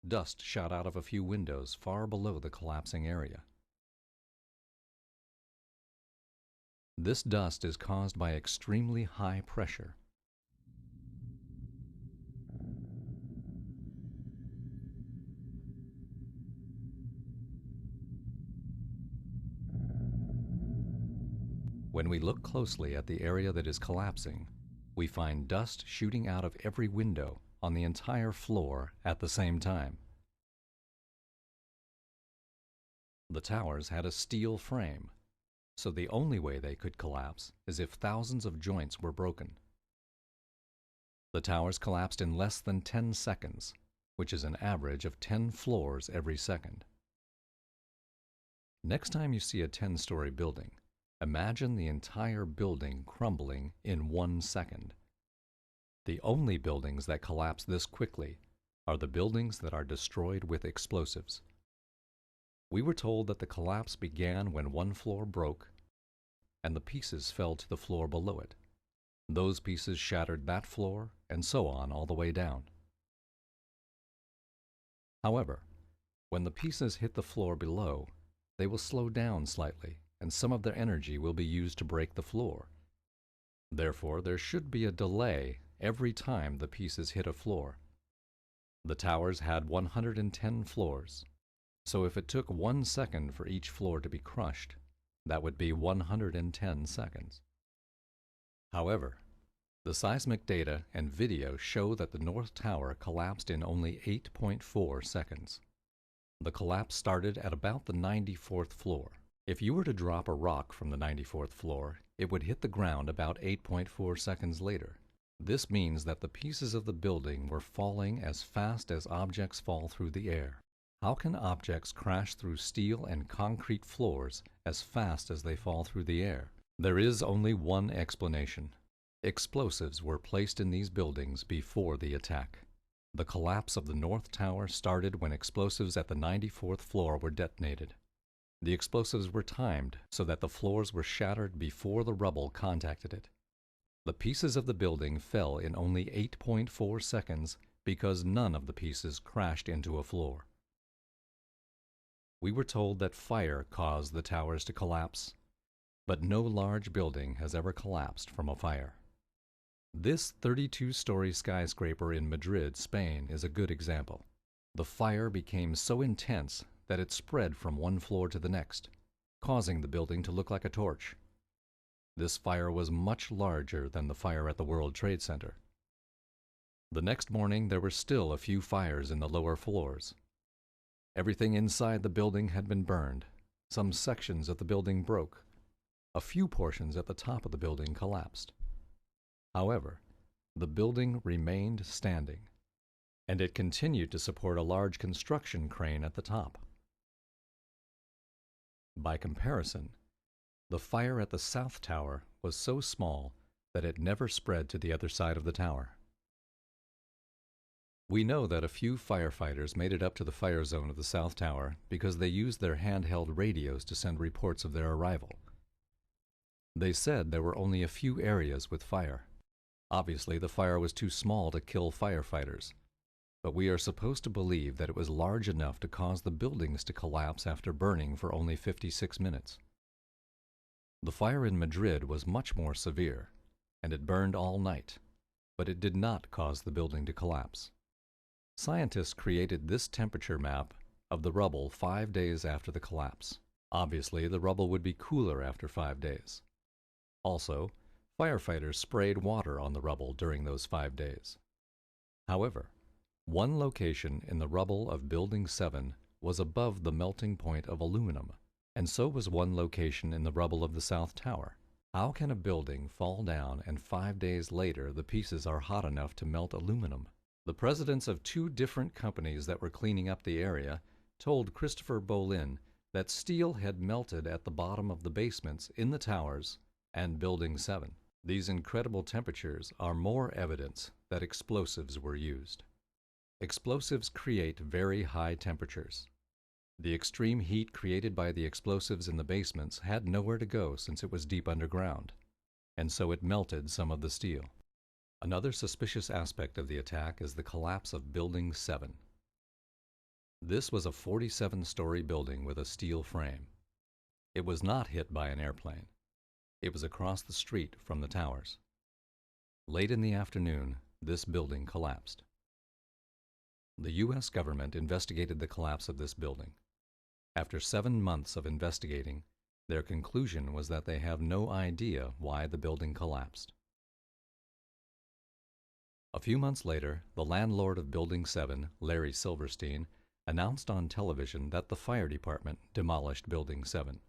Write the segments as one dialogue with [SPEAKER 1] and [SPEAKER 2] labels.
[SPEAKER 1] Dust shot out of a few windows far below the collapsing area. This dust is caused by extremely high pressure. When we look closely at the area that is collapsing, we find dust shooting out of every window on the entire floor at the same time. The towers had a steel frame, so the only way they could collapse is if thousands of joints were broken. The towers collapsed in less than 10 seconds, which is an average of 10 floors every second. Next time you see a 10-story building, imagine the entire building crumbling in 1 second. The only buildings that collapse this quickly are the buildings that are destroyed with explosives. We were told that the collapse began when one floor broke and the pieces fell to the floor below it. Those pieces shattered that floor and so on all the way down. However, when the pieces hit the floor below, they will slow down slightly and some of their energy will be used to break the floor. Therefore, there should be a delay every time the pieces hit a floor. The towers had 110 floors, so if it took 1 second for each floor to be crushed, that would be 110 seconds. However, the seismic data and video show that the North Tower collapsed in only 8.4 seconds. The collapse started at about the 94th floor. If you were to drop a rock from the 94th floor, it would hit the ground about 8.4 seconds later. This means that the pieces of the building were falling as fast as objects fall through the air. How can objects crash through steel and concrete floors as fast as they fall through the air? There is only one explanation. Explosives were placed in these buildings before the attack. The collapse of the North Tower started when explosives at the 94th floor were detonated. The explosives were timed so that the floors were shattered before the rubble contacted it. The pieces of the building fell in only 8.4 seconds because none of the pieces crashed into a floor. We were told that fire caused the towers to collapse, but no large building has ever collapsed from a fire. This 32-story skyscraper in Madrid, Spain, is a good example. The fire became so intense that it spread from one floor to the next, causing the building to look like a torch. This fire was much larger than the fire at the World Trade Center. The next morning, there were still a few fires in the lower floors. Everything inside the building had been burned. Some sections of the building broke. A few portions at the top of the building collapsed. However, the building remained standing, and it continued to support a large construction crane at the top. By comparison, the fire at the South Tower was so small that it never spread to the other side of the tower. We know that a few firefighters made it up to the fire zone of the South Tower because they used their handheld radios to send reports of their arrival. They said there were only a few areas with fire. Obviously, the fire was too small to kill firefighters, but we are supposed to believe that it was large enough to cause the buildings to collapse after burning for only 56 minutes. The fire in Madrid was much more severe, and it burned all night, but it did not cause the building to collapse. Scientists created this temperature map of the rubble 5 days after the collapse. Obviously, the rubble would be cooler after 5 days. Also, firefighters sprayed water on the rubble during those 5 days. However, one location in the rubble of Building 7 was above the melting point of aluminum, and so was one location in the rubble of the South Tower. How can a building fall down and 5 days later the pieces are hot enough to melt aluminum? The presidents of 2 different companies that were cleaning up the area told Christopher Bolin that steel had melted at the bottom of the basements in the towers and Building 7. These incredible temperatures are more evidence that explosives were used. Explosives create very high temperatures. The extreme heat created by the explosives in the basements had nowhere to go since it was deep underground, and so it melted some of the steel. Another suspicious aspect of the attack is the collapse of Building 7. This was a 47-story building with a steel frame. It was not hit by an airplane. It was across the street from the towers. Late in the afternoon, this building collapsed. The U.S. government investigated the collapse of this building. After 7 months of investigating, their conclusion was that they have no idea why the building collapsed. A few months later, the landlord of Building 7, Larry Silverstein, announced on television that the fire department demolished Building 7.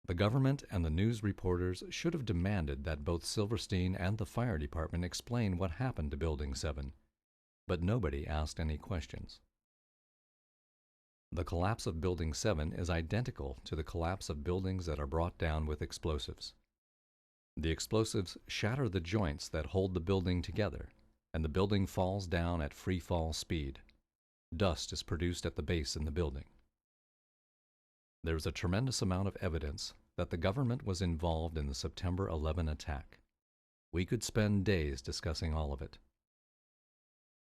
[SPEAKER 1] The government and the news reporters should have demanded that both Silverstein and the fire department explain what happened to Building 7, but nobody asked any questions. The collapse of Building 7 is identical to the collapse of buildings that are brought down with explosives. The explosives shatter the joints that hold the building together, and the building falls down at free fall speed. Dust is produced at the base in the building. There is a tremendous amount of evidence that the government was involved in the September 11 attack. We could spend days discussing all of it.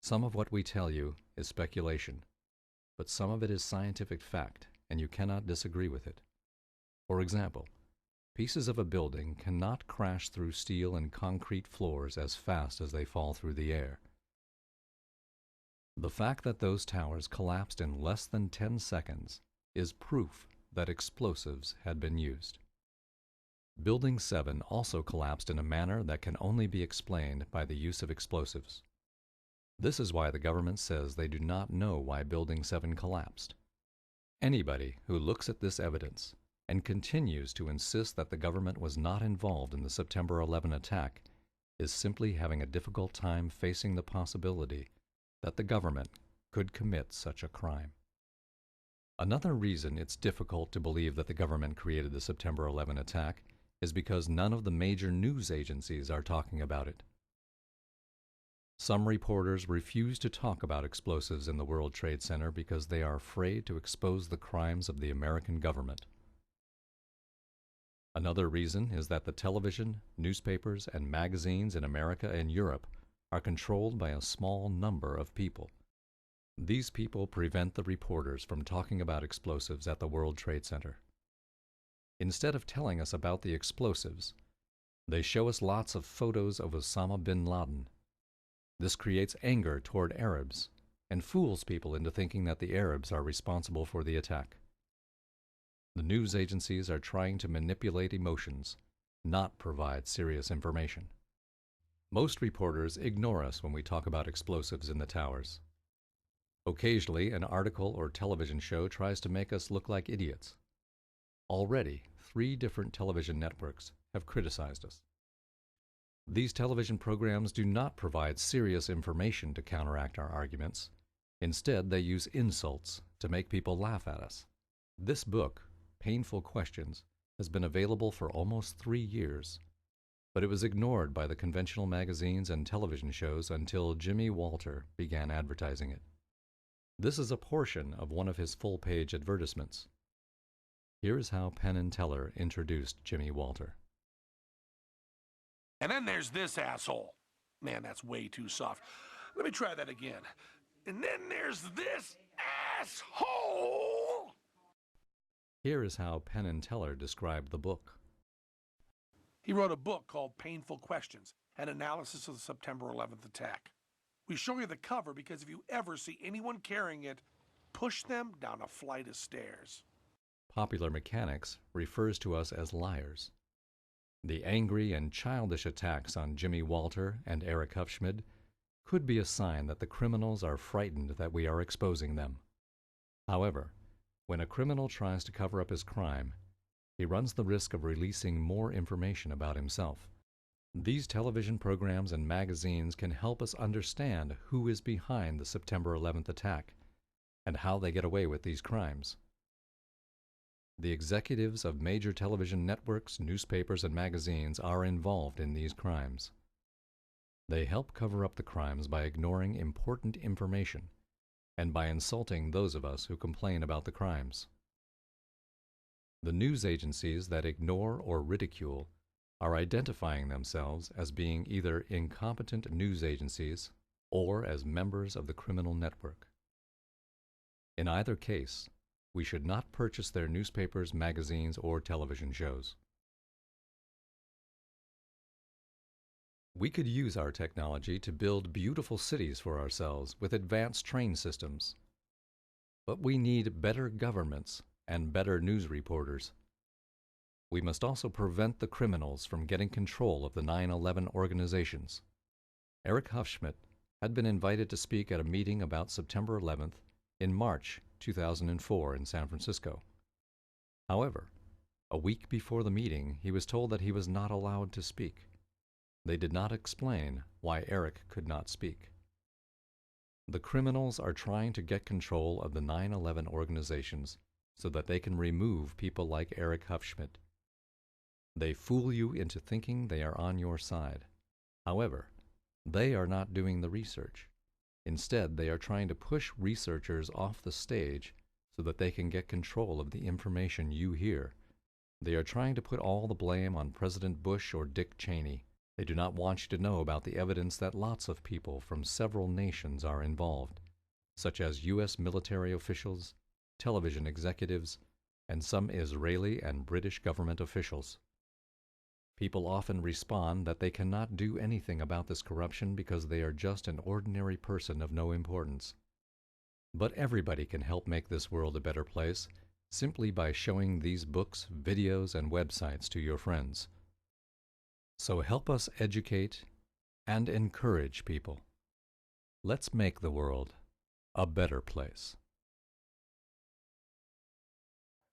[SPEAKER 1] Some of what we tell you is speculation, but some of it is scientific fact, and you cannot disagree with it. For example, pieces of a building cannot crash through steel and concrete floors as fast as they fall through the air. The fact that those towers collapsed in less than 10 seconds is proof that explosives had been used. Building 7 also collapsed in a manner that can only be explained by the use of explosives. This is why the government says they do not know why Building 7 collapsed. Anybody who looks at this evidence and continues to insist that the government was not involved in the September 11 attack is simply having a difficult time facing the possibility that the government could commit such a crime. Another reason it's difficult to believe that the government created the September 11 attack is because none of the major news agencies are talking about it. Some reporters refuse to talk about explosives in the World Trade Center because they are afraid to expose the crimes of the American government. Another reason is that the television, newspapers, and magazines in America and Europe are controlled by a small number of people. These people prevent the reporters from talking about explosives at the World Trade Center. Instead of telling us about the explosives, they show us lots of photos of Osama bin Laden. This creates anger toward Arabs and fools people into thinking that the Arabs are responsible for the attack. The news agencies are trying to manipulate emotions, not provide serious information. Most reporters ignore us when we talk about explosives in the towers. Occasionally, an article or television show tries to make us look like idiots. Already, 3 different television networks have criticized us. These television programs do not provide serious information to counteract our arguments. Instead, they use insults to make people laugh at us. This book, Painful Questions, has been available for almost 3 years, but it was ignored by the conventional magazines and television shows until Jimmy Walter began advertising it. This is a portion of one of his full-page advertisements. Here is how Penn and Teller introduced Jimmy Walter.
[SPEAKER 2] And then there's this asshole. Man, that's way too soft. Let me try that again. And then there's this asshole.
[SPEAKER 1] Here is how Penn and Teller described the book.
[SPEAKER 2] He wrote a book called Painful Questions, an analysis of the September 11th attack. We show you the cover because if you ever see anyone carrying it, push them down a flight of stairs.
[SPEAKER 1] Popular Mechanics refers to us as liars. The angry and childish attacks on Jimmy Walter and Eric Hufschmid could be a sign that the criminals are frightened that we are exposing them. However, when a criminal tries to cover up his crime, he runs the risk of releasing more information about himself. These television programs and magazines can help us understand who is behind the September 11th attack and how they get away with these crimes. The executives of major television networks, newspapers, and magazines are involved in these crimes. They help cover up the crimes by ignoring important information and by insulting those of us who complain about the crimes. The news agencies that ignore or ridicule are identifying themselves as being either incompetent news agencies or as members of the criminal network. In either case, we should not purchase their newspapers, magazines, or television shows. We could use our technology to build beautiful cities for ourselves with advanced train systems. But we need better governments and better news reporters. We must also prevent the criminals from getting control of the 9/11 organizations. Eric Hufschmidt had been invited to speak at a meeting about September 11th in March 2004 in San Francisco. However, a week before the meeting, he was told that he was not allowed to speak. They did not explain why Eric could not speak. The criminals are trying to get control of the 9/11 organizations so that they can remove people like Eric Hufschmidt. They fool you into thinking they are on your side. However, they are not doing the research. Instead, they are trying to push researchers off the stage so that they can get control of the information you hear. They are trying to put all the blame on President Bush or Dick Cheney. They do not want you to know about the evidence that lots of people from several nations are involved, such as U.S. military officials, television executives, and some Israeli and British government officials. People often respond that they cannot do anything about this corruption because they are just an ordinary person of no importance. But everybody can help make this world a better place simply by showing these books, videos, and websites to your friends. So help us educate and encourage people. Let's make the world a better place.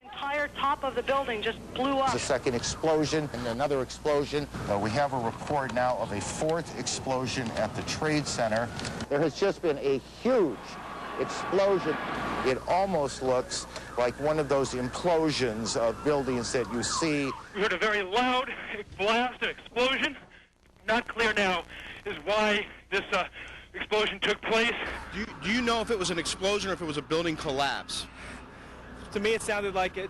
[SPEAKER 3] The entire top of the building just blew up.
[SPEAKER 4] A second explosion and another explosion. We have a report now of a fourth explosion at the Trade Center. There has just been a huge explosion. It almost looks like one of those implosions of buildings that you see.
[SPEAKER 5] We heard a very loud blast, an explosion. Not clear now is why this explosion took place.
[SPEAKER 6] Do you know if it was an explosion or if it was a building collapse?
[SPEAKER 7] To me, it sounded like an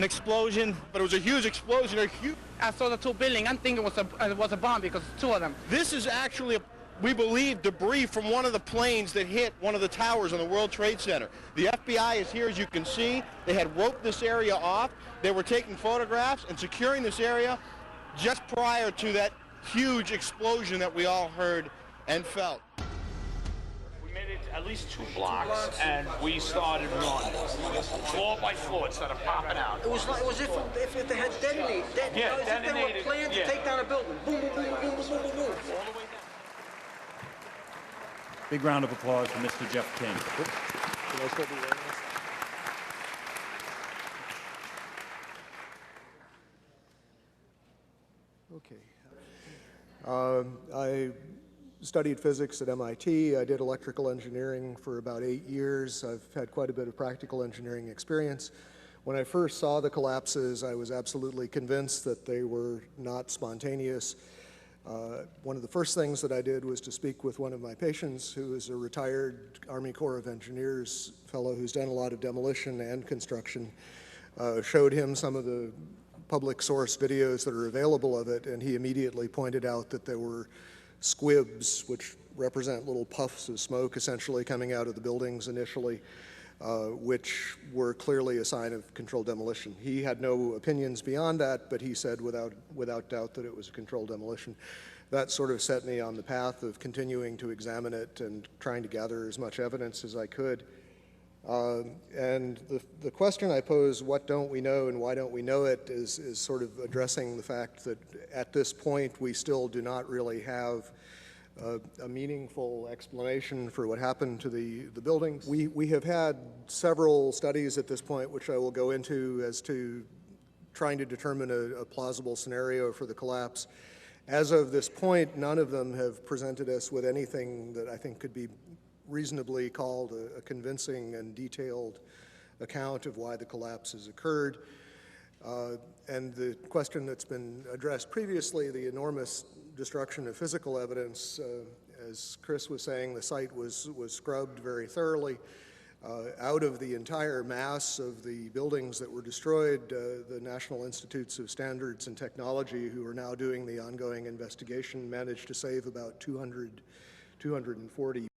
[SPEAKER 7] explosion.
[SPEAKER 6] But it was a huge explosion.
[SPEAKER 7] I saw the two buildings. I'm thinking it was a bomb because two of them.
[SPEAKER 6] This is actually, we believe, debris from one of the planes that hit one of the towers on the World Trade Center. The FBI is here, as you can see. They had roped this area off. They were taking photographs and securing this area just prior to that huge explosion that we all heard and felt.
[SPEAKER 8] We made it at least 2 blocks, and we started running. Floor by floor, it started popping out.
[SPEAKER 9] It was if they had detonated.
[SPEAKER 8] Yeah,
[SPEAKER 9] as if they were planned to take down a building. Boom, boom, boom, boom, boom, boom, boom, boom. All the way down.
[SPEAKER 10] Big round of applause for Mr. Jeff King.
[SPEAKER 11] Can I still be wearing this? Okay. I studied physics at MIT. I did electrical engineering for about 8 years. I've had quite a bit of practical engineering experience. When I first saw the collapses, I was absolutely convinced that they were not spontaneous. One of the first things that I did was to speak with one of my patients, who is a retired Army Corps of Engineers fellow who's done a lot of demolition and construction. Showed him some of the public source videos that are available of it, and he immediately pointed out that there were squibs, which represent little puffs of smoke essentially coming out of the buildings initially, which were clearly a sign of controlled demolition. He had no opinions beyond that, but he said without doubt that it was a controlled demolition. That sort of set me on the path of continuing to examine it and trying to gather as much evidence as I could. And the question I pose, what don't we know and why don't we know it, is sort of addressing the fact that at this point we still do not really have a meaningful explanation for what happened to the buildings. We have had several studies at this point, which I will go into, as to trying to determine a plausible scenario for the collapse. As of this point, none of them have presented us with anything that I think could be reasonably called a convincing and detailed account of why the collapse has occurred. And the question that's been addressed previously, the enormous destruction of physical evidence, as Chris was saying, the site was scrubbed very thoroughly. Out of the entire mass of the buildings that were destroyed, the National Institutes of Standards and Technology, who are now doing the ongoing investigation, managed to save about 240